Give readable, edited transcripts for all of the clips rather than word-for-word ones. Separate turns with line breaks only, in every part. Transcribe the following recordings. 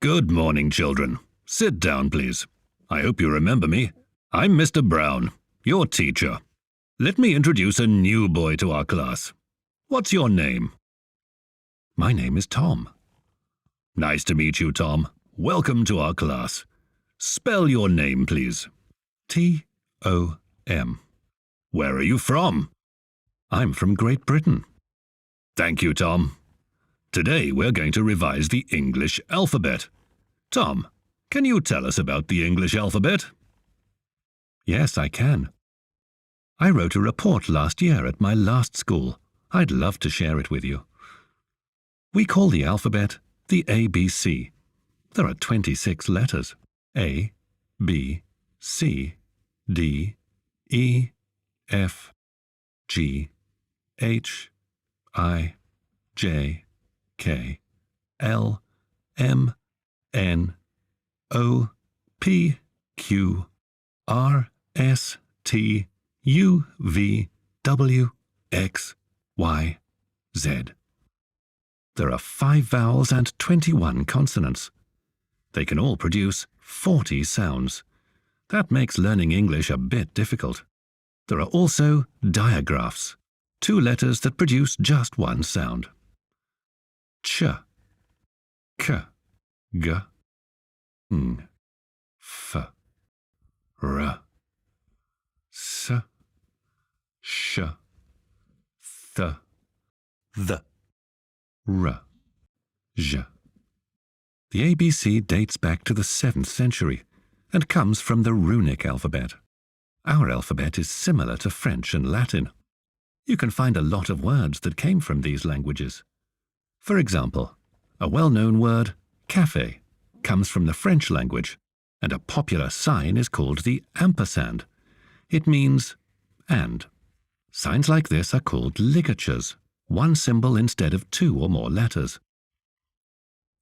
Good morning, children. Sit down, please. I hope you remember me. I'm Mr. Brown, your teacher. Let me introduce a new boy to our class. What's your name?
My name is Tom.
Nice to meet you, Tom. Welcome to our class. Spell your name, please.
T-O-M.
Where are you from?
I'm from Great Britain.
Thank you, Tom. Today we're going to revise the English alphabet. Tom, can you tell us about the English alphabet?
Yes, I can. I wrote a report last year at my last school. I'd love to share it with you. We call the alphabet the ABC. There are 26 letters. A, B, C, D, E, F, G, H, I, J, K, L, M, N, O, P, Q, R, S, T, U, V, W, X, Y, Z. There are 5 vowels and 21 consonants. They can all produce 40 sounds. That makes learning English a bit difficult. There are also diagraphs, 2 letters that produce just one sound. Ch, k, g, ng, f, r, s, sh, th, th, r, j. The ABC dates back to the 7th century and comes from the runic alphabet. Our alphabet is similar to French and Latin. You can find a lot of words that came from these languages. For example, a well-known word, café, comes from the French language, and a popular sign is called the ampersand. It means and. Signs like this are called ligatures, one symbol instead of 2 or more letters.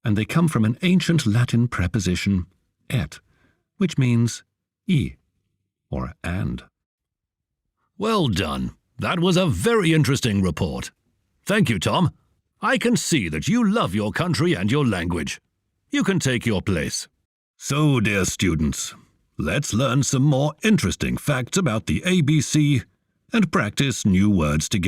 And they come from an ancient Latin preposition, et, which means e, or and.
Well done. That was a very interesting report. Thank you, Tom. I can see that you love your country and your language. You can take your place. So, dear students, let's learn some more interesting facts about the ABC and practice new words together.